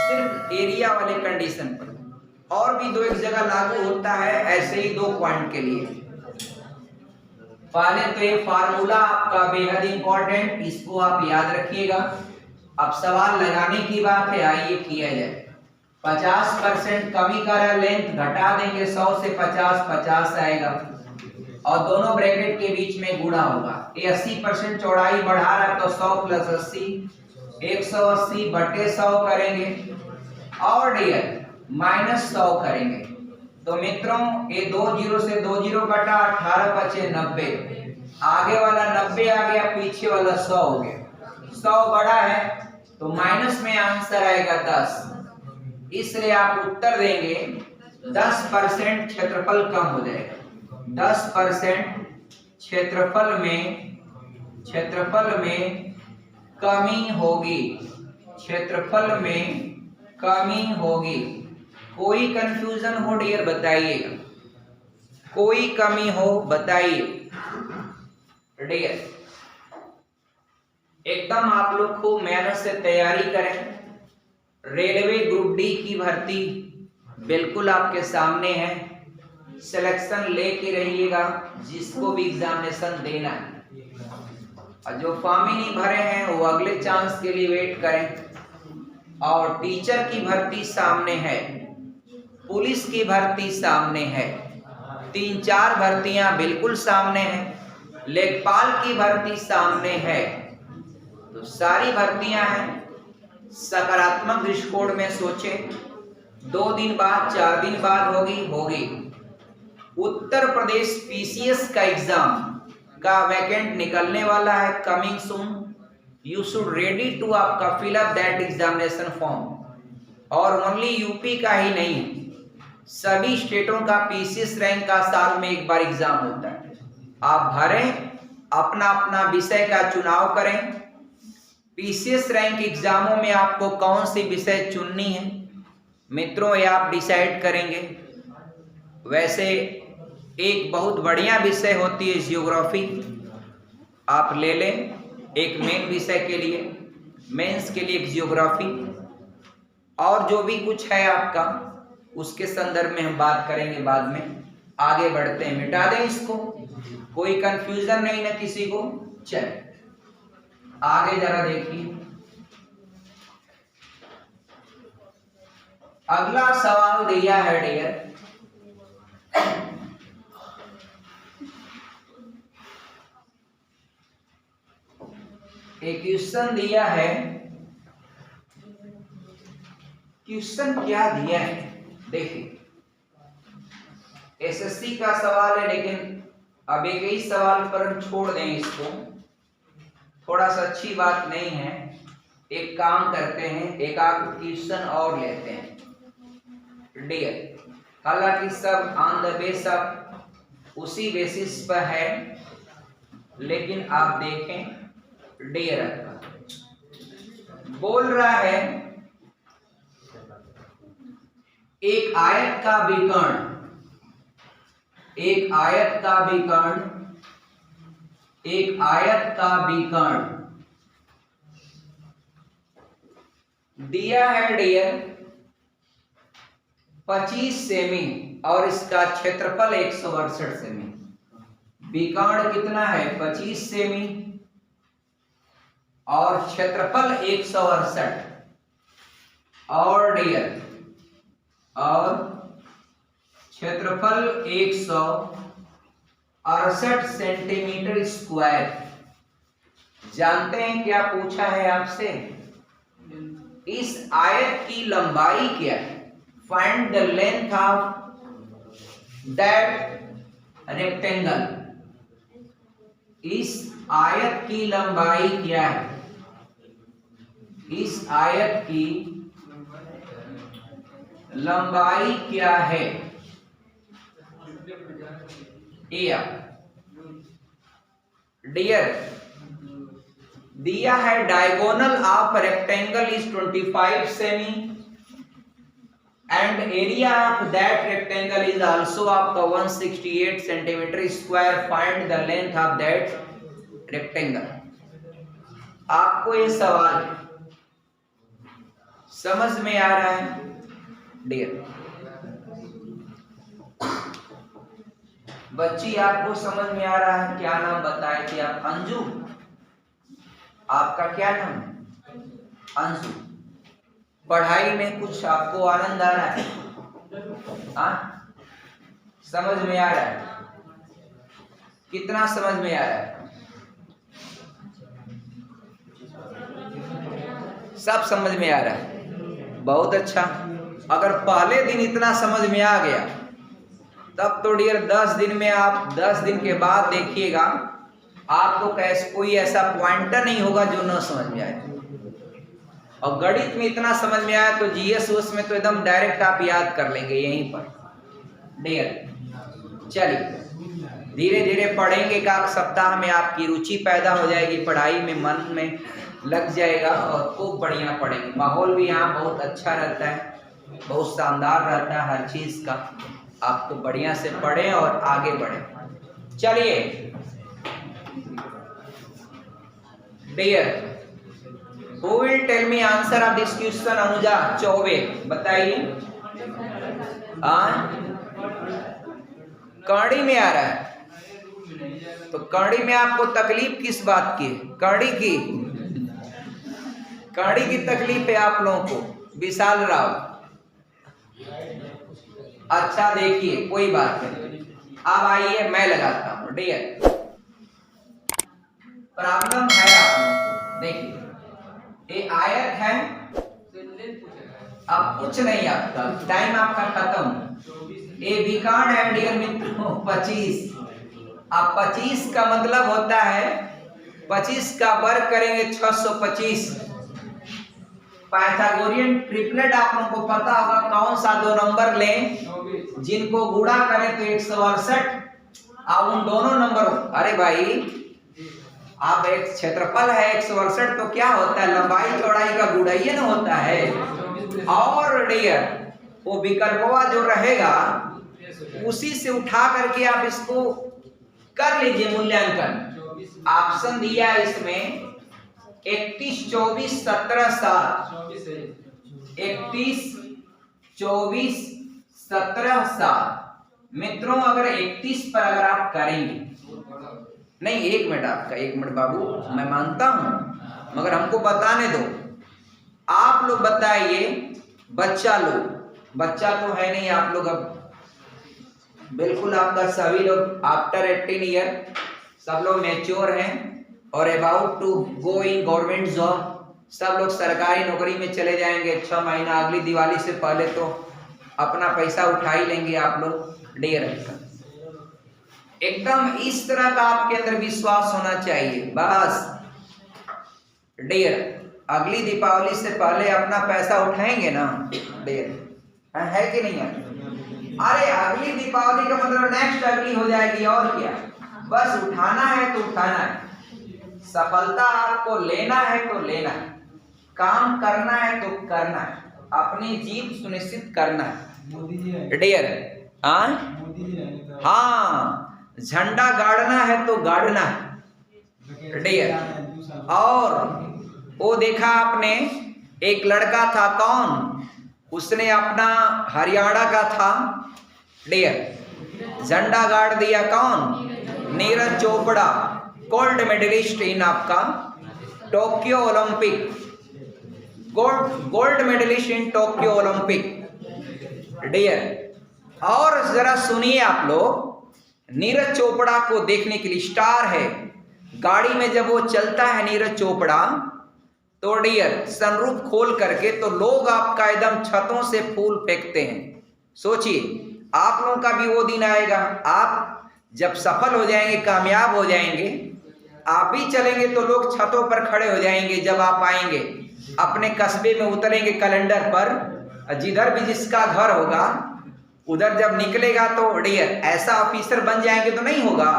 सिर्फ एरिया वाले कंडीशन पर। और भी 2-1 जगह लागू होता है, ऐसे ही 2 पॉइंट के लिए। पहले तो ये फार्मूला आपका बेहद इंपॉर्टेंट, इसको आप याद रखिएगा। अब सवाल लगाने की बात है, आइए किया जाए। 50% कमी का लेंथ घटा देंगे, 100 से 50 आएगा, और दोनों ब्रैकेट के बीच में गुणा होगा। ये 80% चौड़ाई बढ़ा रहा है तो 100 प्लस 80 180 बटे 100 करेंगे, और डियर माइनस 100 करेंगे। तो मित्रों ये 2 0 से 2 0 कटा, 18 बचे 90, आगे वाला 90 आ गया, पीछे वाला 100 हो गया। 100 बड़ा है तो माइनस में आंसर आएगा 10, इसलिए आप उत्तर देंगे 10% क्षेत्रफल कम हो जाएगा। 10% क्षेत्रफल में कमी होगी, क्षेत्रफल में कमी होगी। कोई कंफ्यूजन हो डियर बताइएगा, कोई कमी हो बताइए डियर। एकदम आप लोग खूब मेहनत से तैयारी करें। रेलवे ग्रुप डी की भर्ती बिल्कुल आपके सामने है, सिलेक्शन लेके रहिएगा जिसको भी एग्जामिनेशन देना है। और जो फॉर्म ही नहीं भरे हैं वो अगले चांस के लिए वेट करें। और टीचर की भर्ती सामने है, पुलिस की भर्ती सामने है, 3-4 भर्तियां बिल्कुल सामने हैं, लेखपाल की भर्ती सामने है। तो सारी भर्तियां हैं, सकारात्मक दृष्टिकोण में सोचे। 2 दिन बाद 4 दिन बाद होगी। उत्तर प्रदेश पीसीएस का एग्जाम का वैकेंट निकलने वाला है, coming soon. You should ready to आपका fill up that examination form. और ओनली यूपी का ही नहीं, सभी स्टेटों का पीसीएस रैंक का साल में एक बार एग्जाम होता है। आप भरें, अपना अपना विषय का चुनाव करें। पीसीएस रैंक एग्जामों में आपको कौन सी विषय चुननी है मित्रों, ये आप डिसाइड करेंगे। वैसे एक बहुत बढ़िया विषय होती है जियोग्राफी, आप ले लें एक मेन विषय के लिए, मेंस के लिए जियोग्राफी। और जो भी कुछ है आपका उसके संदर्भ में हम बात करेंगे बाद में। आगे बढ़ते हैं, मिटा दें इसको, कोई कंफ्यूजन नहीं ना किसी को। चलिए आगे जरा देखिए, अगला सवाल दिया है डियर, एक क्वेश्चन दिया है। क्वेश्चन क्या दिया है देखिए, एसएससी का सवाल है, लेकिन अब एक ही सवाल पर हम छोड़ दें इसको, थोड़ा सा अच्छी बात नहीं है। एक काम करते हैं, एक आध क्वेश्चन और लेते हैं डियर। हालांकि सब ऑन द बेस ऑफ उसी बेसिस पर है, लेकिन आप देखें डियर बोल रहा है एक आयत का विकर्ण, एक आयत का विकर्ण दिया है डियर 25 सेमी और इसका क्षेत्रफल 168 सेमी। विकर्ण कितना है 25 सेमी और क्षेत्रफल 168। और डियर और क्षेत्रफल 168 सेंटीमीटर स्क्वायर। जानते हैं क्या पूछा है आपसे, इस आयत की लंबाई क्या है। Find the length of that rectangle. इस आयत की लंबाई क्या है, इस आयत की लंबाई क्या है। डियर दिया है diagonal of rectangle is 25 semi and area of that rectangle is also आपका 168 centimetre square. Find the length of that rectangle. आपको ये सवाल समझ में आ रहा है डियर बच्ची, आपको समझ में आ रहा है। क्या नाम बताए थे आप, अंजू, आपका क्या नाम है अंशु। पढ़ाई में कुछ आपको आनंद आ रहा है, समझ में आ रहा है, कितना समझ में आ रहा है, सब समझ में आ रहा है, बहुत अच्छा। अगर पहले दिन इतना समझ में आ गया तब तो डियर 10 दिन में आप 10 दिन के बाद देखिएगा आपको कैसे कोई ऐसा पॉइंटर नहीं होगा जो न समझ में आए। और गणित में इतना समझ में आया तो जीएस उस में तो एकदम डायरेक्ट आप याद कर लेंगे यहीं पर डियर। चलिए धीरे धीरे पढ़ेंगे, का सप्ताह में आपकी रुचि पैदा हो जाएगी, पढ़ाई में मन में लग जाएगा और खूब बढ़िया पढ़ेंगे। माहौल भी यहाँ बहुत अच्छा रहता है, बहुत शानदार रहता है हर चीज का। आपको बढ़िया से पढ़ें और आगे बढ़ें। चलिए dear, who will tell me answer of this question? Anuja Choubey बताइए। कड़ी में आ रहा है तो कड़ी में आपको तकलीफ किस बात की? कड़ी की तकलीफ है आप लोगों को। विशाल राव, अच्छा देखिए कोई बात नहीं, अब आइए मैं लगाता हूं। डियर प्रॉब्लम है आप लोगों को, देखिए ये आयत है, अब कुछ नहीं, आपका टाइम आपका खत्म। ए बी कार्ड है डियर मित्रों 25। अब 25 का मतलब होता है 25 का वर्ग करेंगे 625। पाइथागोरियन ट्रिपलेट आप लोगों को पता होगा, कौन सा दो नंबर लें जिनको गुणा करें तो 168 और उन दोनों नंबर। अरे भाई आप एक क्षेत्रफल है 168 तो क्या होता है, लंबाई चौड़ाई का गुणा ही ना होता है। और डियर वो विकल्पवा जो रहेगा उसी से उठा करके आप इसको कर लीजिए मूल्यांकन। ऑप्शन दिया है इसमें 31, 24, 17, 7। 31, 24, 17, 7। मित्रों अगर 31 पर अगर आप करेंगे, नहीं 1 मिनट आपका, 1 मिनट बाबू, मैं मानता हूं मगर हमको बताने दो। आप लोग बताइए, बच्चा तो है नहीं आप लोग, अब बिल्कुल आपका सभी लोग आफ्टर 18 ईयर सब लोग मैच्योर हैं और about to go in government job. सब लोग सरकारी नौकरी में चले जाएंगे 6 महीना, अगली दिवाली से पहले तो अपना पैसा उठा ही लेंगे आप लोग। डियर एकदम इस तरह का आपके अंदर विश्वास होना चाहिए बस। डियर अगली दीपावली से पहले अपना पैसा उठाएंगे ना डियर, है कि नहीं है? अरे अगली दीपावली का मतलब नेक्स्ट अगली हो जाएगी और क्या, बस उठाना है तो उठाना है। सफलता आपको लेना है तो लेना है, काम करना है तो करना है, अपनी जीत सुनिश्चित करना है डियर। हाँ झंडा गाड़ना है तो गाड़ना है डियर। और वो देखा आपने, एक लड़का था, कौन, उसने अपना हरियाणा का था डियर, झंडा गाड़ दिया। कौन? Neeraj Chopra, gold medalist in आपका Tokyo Olympic, gold medalist in Tokyo Olympic dear. और जरा सुनिए आप लोग, नीरज चोपड़ा को देखने के लिए स्टार है, गाड़ी में जब वो चलता है नीरज चोपड़ा तो डियर सनरूफ खोल करके तो लोग आपका एकदम छतों से फूल फेंकते हैं। सोचिए आप लोगों का भी वो दिन आएगा, आप जब सफल हो जाएंगे, कामयाब हो जाएंगे, आप भी चलेंगे तो लोग छतों पर खड़े हो जाएंगे। जब आप आएंगे अपने कस्बे में उतरेंगे कैलेंडर पर, जिधर भी जिसका घर होगा उधर जब निकलेगा तो डियर ऐसा ऑफिसर बन जाएंगे तो नहीं होगा।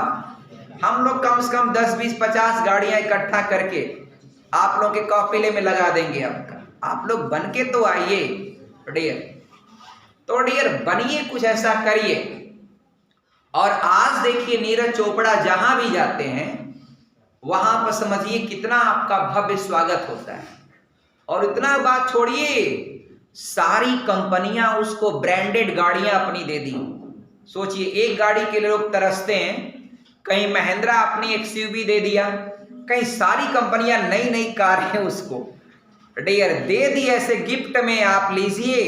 हम लोग कम से कम 10, 20, 50 गाड़ियां इकट्ठा करके आप लोग के काफिले में लगा देंगे आपका। आप लोग बन के तो आइए डियर, तो डियर बनिए, कुछ ऐसा करिए। और आज देखिए नीरज चोपड़ा जहां भी जाते हैं वहां पर समझिए कितना आपका भव्य स्वागत होता है। और इतना बात छोड़िए, सारी कंपनियां उसको ब्रांडेड गाड़ियां अपनी दे दी। सोचिए एक गाड़ी के लिए लोग तरसते हैं, कहीं महिंद्रा अपनी एक्सयूवी दे दिया, कहीं सारी कंपनियां नई नई कारें उसको डियर दे दी ऐसे गिफ्ट में, आप लीजिए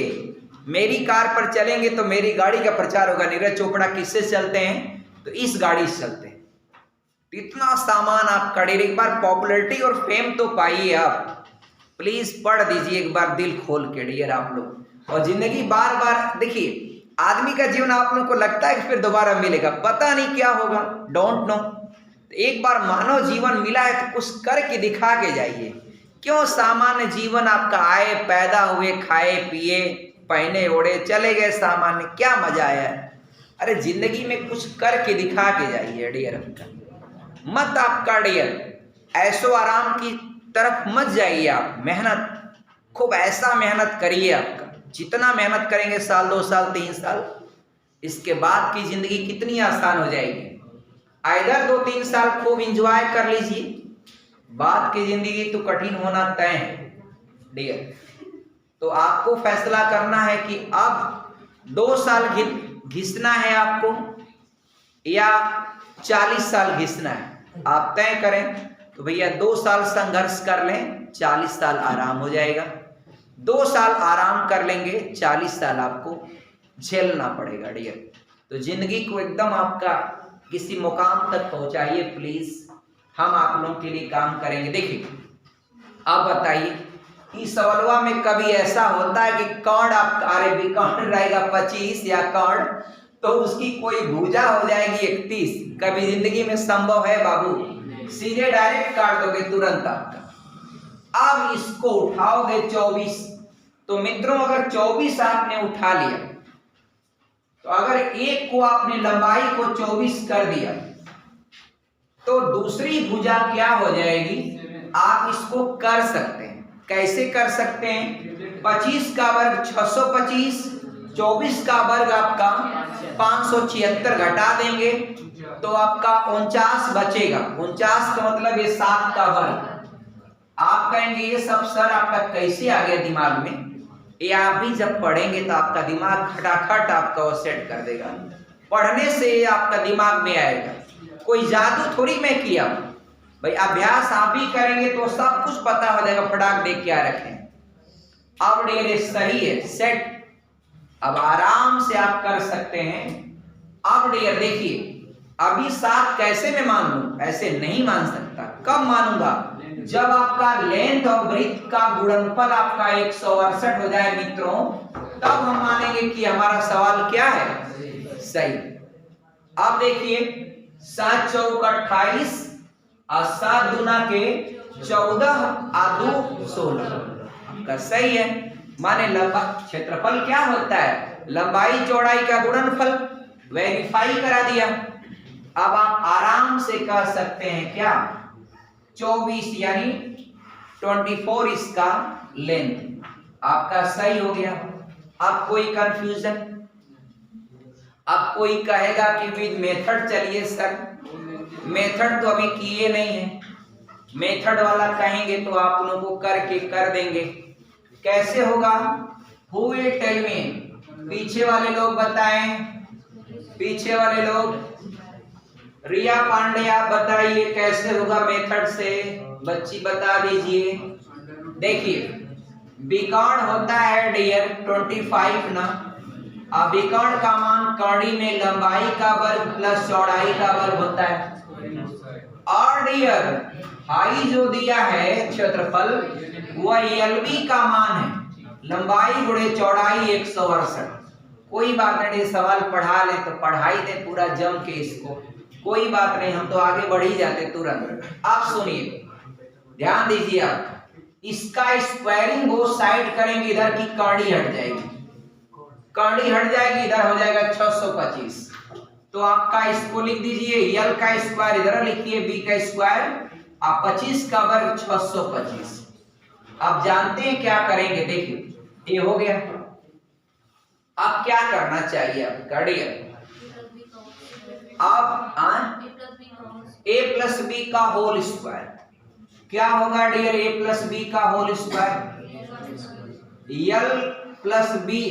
मेरी कार पर चलेंगे तो मेरी गाड़ी का प्रचार होगा। नीरज चोपड़ा किससे चलते हैं तो इस गाड़ी से चलते हैं। इतना सामान आप कड़े, एक बार पॉपुलैरिटी और फेम तो पाइए आप, प्लीज पढ़ दीजिए एक बार दिल खोल के डियर आप लोग। और जिंदगी बार बार देखिए, आदमी का जीवन आप लोगों को लगता है कि फिर दोबारा मिलेगा, पता नहीं क्या होगा, डोंट नो। एक बार मानव जीवन मिला है तो कुछ करके दिखा के जाइए। क्यों सामान्य जीवन आपका आए, पैदा हुए, खाए पिए, पहने ओढ़े, चले गए सामान्य, क्या मजा आया? अरे जिंदगी में कुछ करके दिखा के जाइए डियर। आपका मत आपका डियर ऐसो आराम की तरफ मत जाइए। आप मेहनत खूब ऐसा मेहनत करिए। आपका जितना मेहनत करेंगे, साल 2 साल 3 साल, इसके बाद की जिंदगी कितनी आसान हो जाएगी। इधर 2-3 साल खूब एंजॉय कर लीजिए, बाद की जिंदगी तो कठिन होना तय है डियर। तो आपको फैसला करना है कि अब 2 साल घिसना है आपको या 40 साल घिसना है, आप तय करें। तो भैया 2 साल संघर्ष कर लें, 40 साल आराम हो जाएगा। 2 साल आराम कर लेंगे, 40 साल आपको झेलना पड़ेगा डियर। तो जिंदगी को एकदम आपका किसी मुकाम तक पहुंचाइए प्लीज, हम आप लोगों के लिए काम करेंगे। देखिए आप बताइए, इस सवालवा में कभी ऐसा होता है कि कौड़ आप अरे कौड़ रहेगा 25 या कौड़ तो उसकी कोई भुजा हो जाएगी 31? कभी जिंदगी में संभव है बाबू? सीधे डायरेक्ट काट दोगे तुरंत आपका। अब इसको उठाओगे 24। तो मित्रों अगर 24 आपने उठा लिया, तो अगर एक को आपने लंबाई को 24 कर दिया, तो दूसरी भुजा क्या हो जाएगी? आप इसको कर सकते हैं। कैसे कर सकते हैं? 25 का वर्ग 625, 24 का वर्ग आपका 576 घटा देंगे तो आपका 49 बचेगा। 49 का मतलब ये 7 का वर्ग। आप कहेंगे ये सब सर आपका कैसे आ गया दिमाग में? ये आप भी जब पढ़ेंगे तो आपका दिमाग खटाखट आपका वो सेट कर देगा। पढ़ने से आपका दिमाग में आएगा, कोई जादू थोड़ी मैं किया भाई। अभ्यास आप भी करेंगे तो सब कुछ पता हो जाएगा, फटाक देख क्या रखें। अब डेरे सही है, सेट। अब आराम से आप कर सकते हैं। अब डेयर देखिए, अभी 7 कैसे मैं मान लूं? ऐसे नहीं मान सकता। कब मानूंगा? जब आपका लेंथ और ब्रीथ का गुणनफल आपका 168 हो जाए मित्रों, तब हम मानेंगे कि हमारा सवाल क्या है? सही। अब देखिए 7 चौक 28 और 7 दूना के 14 और 2 16 का सही है। माने लंबा क्षेत्रफल क्या होता है? लंबाई चौड़ाई का गुणनफल। वेरीफाई करा दिया। अब आप आराम से कह सकते हैं क्या? 24 यानी 24 इसका लेंथ आपका सही हो गया। अब कोई कंफ्यूजन? अब कोई कहेगा कि विद मेथड चलिए सर, मेथड तो अभी किए नहीं है। मेथड वाला कहेंगे तो आप लोगों को करके कर देंगे। कैसे होगा? Who will tell me? पीछे वाले लोग बताएं। पीछे वाले लोग, रिया पांडे आप बताइए कैसे होगा मेथड से? बच्ची बता दीजिए। देखिए विकर्ण होता है डियर 25 ना। अब विकर्ण का मान कड़ी में लंबाई का वर्ग प्लस चौड़ाई का वर्ग होता है। और डियर हाई जो दिया है क्षेत्रफल, वह LB का मान है, लंबाई गुणे चौड़ाई 168। कोई बात नहीं, सवाल पढ़ा ले तो पढ़ाई दे पूरा जम के इसको, कोई बात नहीं, हम तो आगे बढ़ ही जाते तुरंत। आप सुनिए, ध्यान दीजिए। आप इसका स्क्वायरिंग वो साइड करेंगे, इधर की कड़ी हट जाएगी, कड़ी हट जाएगी, इधर हो जाएगा 625। तो आपका इसको लिख दीजिए, L का स्क्वायर इधर लिखिए, B का स्क्वायर, आप 25 का वर्ग 625। आप जानते हैं क्या करेंगे? देखिए ये हो गया। अब क्या करना चाहिए? आप करिए, आप A प्लस बी का होल स्क्वायर। क्या होगा डियर? A प्लस बी का whole square, L plus B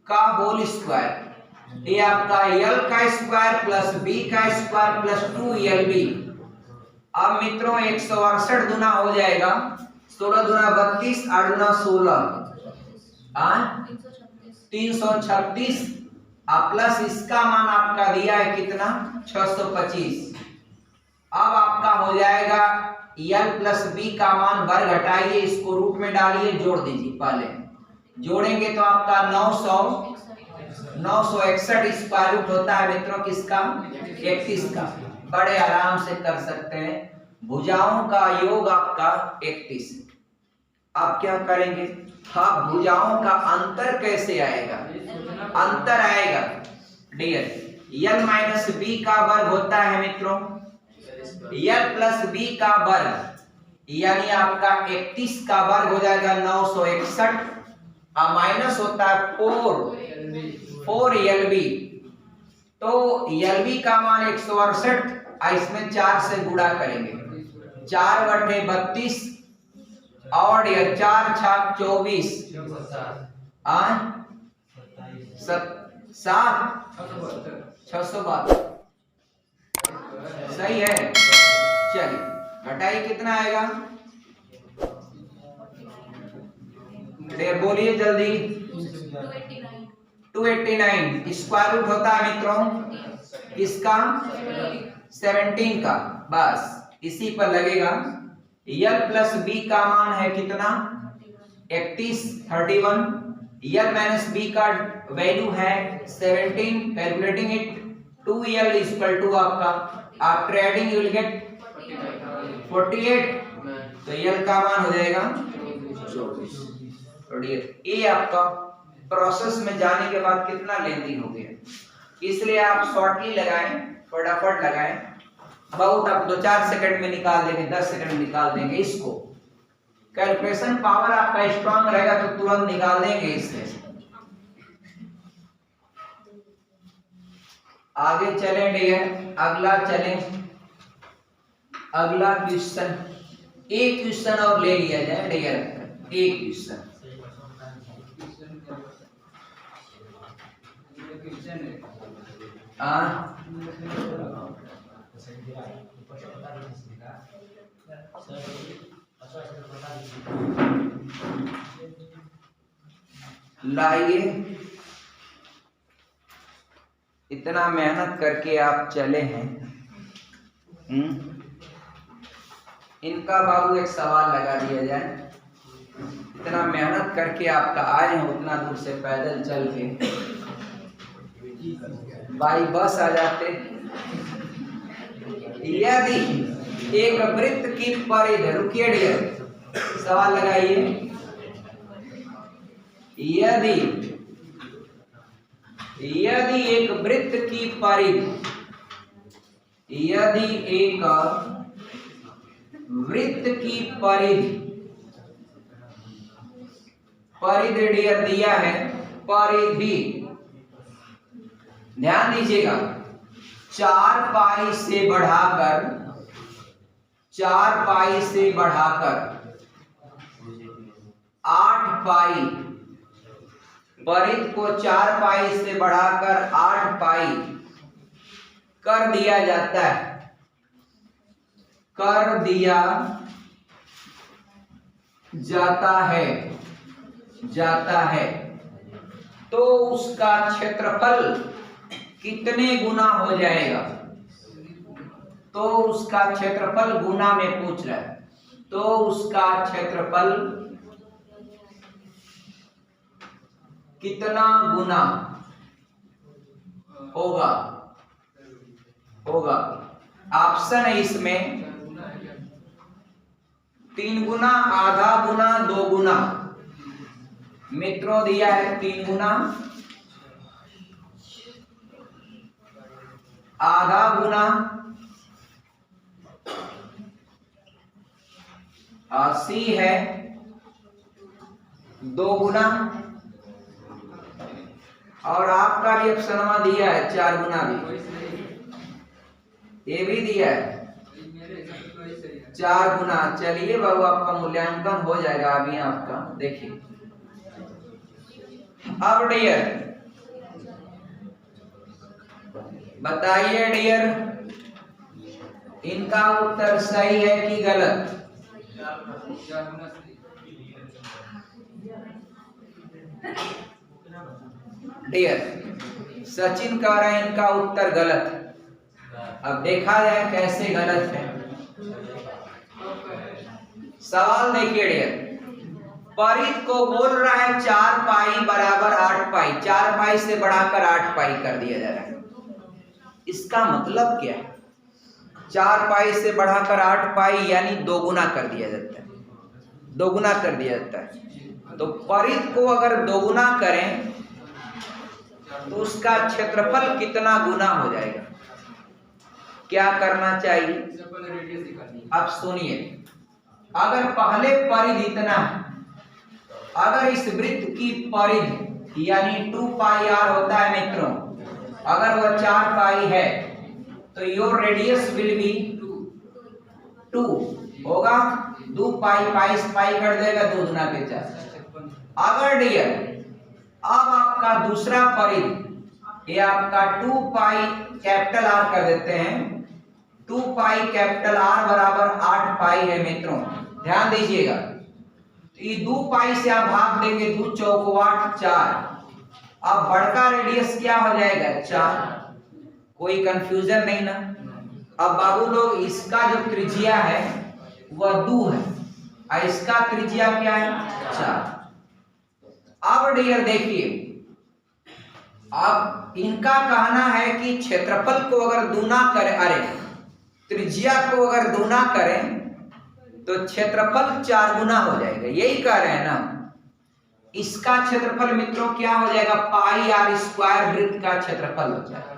का होल स्क्वायर। ये आपका L का स्क्वायर प्लस B का स्क्वायर प्लस 2LB। अब मित्रों 168 गुना हो जाएगा, 16 दूना 32, 8 दूना 16, 336। प्लस इसका मान आपका दिया है कितना? 625। अब आपका हो जाएगा L प्लस B का मान वर्ग हटाइए, इसको रूट में डालिए, जोड़ दीजिए। पहले जोड़ेंगे तो आपका 961 स्क्वायर रूट होता है मित्रों किसका? 31 का। बड़े आराम से कर सकते हैं। भुजाओं का योग आपका 31। आप क्या करेंगे? हाँ, भुजाओं का अंतर कैसे आएगा? अंतर आएगा डियर, यल माइनस बी का वर्ग होता है मित्रों यल प्लस बी का वर्ग, यानी आपका 31 का वर्ग हो जाएगा 961, और माइनस होता है 4 यल बी। तो यल बी का मान 168, इसमें 4 से गुणा करेंगे, 4/32 और 4 छाक 24 672 सही है। चलिए घटाई कितना आएगा? बोलिए जल्दी। 289 स्क्वायर रूट होता है मित्रों किसका? 17 का। बस इसी पर लगेगा। यल प्लस बी का मान है कितना? 31 यल माइनस बी का वैल्यू है 17, calculating it 2l equal to आपका after adding you will get 48, तो यल का मान हो जाएगा 24। ये आपका प्रोसेस में जाने के बाद कितना लेंदी हो गया, इसलिए आप शॉर्टली लगाएं, फटाफट लगाएं। बहुत आप 2-4 सेकंड में निकाल देंगे, 10 सेकंड में निकाल देंगे इसको। कैलकुलेशन पावर आपका स्ट्रांग रहेगा तो तुरंत निकाल देंगे इससे। आगे चलें डियर, अगला चलें, अगला क्वेश्चन। एक क्वेश्चन और ले लिया जाए डियर, एक क्वेश्चन। लाइए, इतना मेहनत करके आप चले हैं, इनका बाबू एक सवाल लगा दिया जाए। इतना मेहनत करके आपका आए हैं उतना दूर से पैदल चल के, बाई बस आ जाते। यदि एक वृत्त की परिधि, रुकिए डियर, सवाल लगाइए। यदि एक वृत्त की परिधि, यदि एक वृत्त की परिधि डियर दिया है, परिधि ध्यान दीजिएगा, 4 पाई से बढ़ाकर 8 पाई, परिधि को 4 पाई से बढ़ाकर 8 पाई कर दिया जाता है, कर दिया जाता है, तो उसका क्षेत्रफल कितने गुना हो जाएगा? तो उसका क्षेत्रफल गुना में पूछ रहा है, तो उसका क्षेत्रफल कितना गुना होगा? ऑप्शन है इसमें 3 गुना, आधा गुना, 2 गुना। मित्रों दिया है 3 गुना, आधा गुना, 80 है, 2 गुना, और आपका भी ऑप्शन दिया है 4 गुना भी, ये भी दिया है 4 गुना। चलिए बाबू आपका मूल्यांकन हो जाएगा अभी आपका, देखिए। अब डियर बताइए डियर, इनका उत्तर सही है कि गलत? डियर सचिन कह रहे हैं इनका उत्तर गलत। अब देखा जाए कैसे गलत है। सवाल देखिए डियर, परिध को बोल रहा है 4 पाई बराबर 8 पाई, 4 पाई से बढ़ाकर 8 पाई कर दिया जा रहा है। इसका मतलब क्या है? 4 पाई से बढ़ाकर 8 पाई यानी दोगुना कर दिया जाता है, दोगुना कर दिया जाता है। तो परिध को अगर दोगुना करें तो उसका क्षेत्रफल कितना गुना हो जाएगा? क्या करना चाहिए? अब सुनिए, अगर पहले परिध इतना है, अगर इस वृत्त की परिध यानी 2 पाई r होता है मित्रों, अगर वह 4 पाई है तो योर रेडियस विल बी 2 होगा। 2 पाई पाई से पाई कर देगा, 2 गुना के 4। अगर डियर अब आपका दूसरा परिध ये आपका 2 पाई कैपिटल R कर देते हैं, 2 पाई कैपिटल R बराबर 8 पाई है मित्रों, ध्यान दीजिएगा। ये 2 पाई से आप भाग देंगे, 2 चौको 8 4। अब बड़का रेडियस क्या हो जाएगा? 4। कोई कंफ्यूजन नहीं ना? अब बाबू लोग इसका जो त्रिज्या है वह 2 है और इसका त्रिज्या क्या है? 4। अब डियर देखिए, अब इनका कहना है कि क्षेत्रफल को अगर दूना करें, अरे त्रिज्या को अगर दूना करें तो क्षेत्रफल 4 गुना हो जाएगा, यही कह रहे हैं ना। इसका क्षेत्रफल मित्रों क्या हो जाएगा? पाई r स्क्वायर वृत्त का क्षेत्रफल हो जाएगा,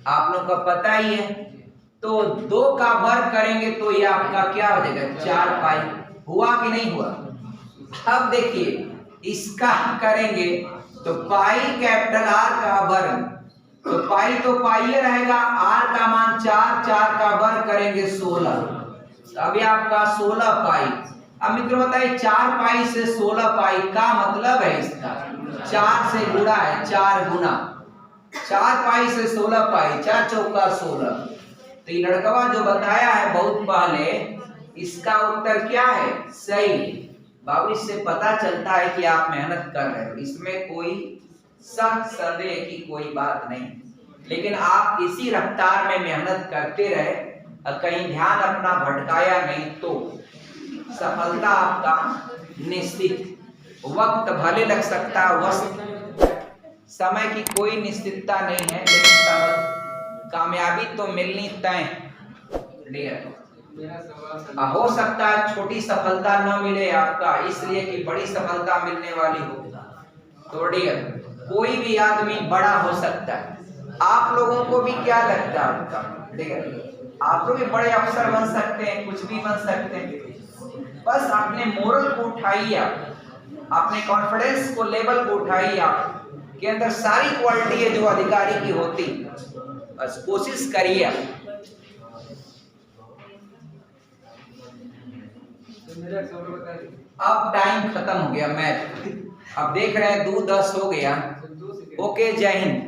आप लोग को पता ही है। तो 2 का वर्ग करेंगे तो ये आपका क्या हो जाएगा? 4 पाई। हुआ कि नहीं हुआ? अब देखिए इसका करेंगे तो पाई कैपिटल R का वर्ग, तो पाई तो पाई रहेगा, R का मान 4, 4 का वर्ग करेंगे 16, अभी आपका 16 पाई। अब मित्रों बताइए 4 पाई से 16 पाई का मतलब है इसका 4 से गुणा है, 4 गुना 4 पाई से 16 पाई, 4 चौका 16। तो ये लड़कवा जो बताया है बहुत पहले, इसका उत्तर क्या है? सही। बाबू इससे पता चलता है कि आप मेहनत कर रहे हो, इसमें कोई शक संदेह की कोई बात नहीं। लेकिन आप इसी रफ्तार में मेहनत करते रहे और कहीं ध्यान अपना भटकाया नहीं तो सफलता आपका निश्चित। वक्त भले लग सकता है, समय की कोई निश्चितता नहीं है, लेकिन कामयाबी तो मिलनी तय है। हो सकता है छोटी सफलता न मिले आपका, इसलिए कि बड़ी सफलता मिलने वाली हो। तो डियर कोई भी आदमी बड़ा हो सकता है। आप लोगों को भी क्या लगता है आपका? डियर आप लोग भी बड़े अफसर बन सकते हैं, कुछ भी बन सकते हैं। बस अपने मोरल को उठाइए, अपने कॉन्फिडेंस को लेवल को उठाइए, आप के अंदर सारी क्वालिटी है जो अधिकारी की होती, बस कोशिश करिए। अब टाइम खत्म हो गया, मैथ अब देख रहे हैं 2:10 हो गया। ओके, जय हिंद।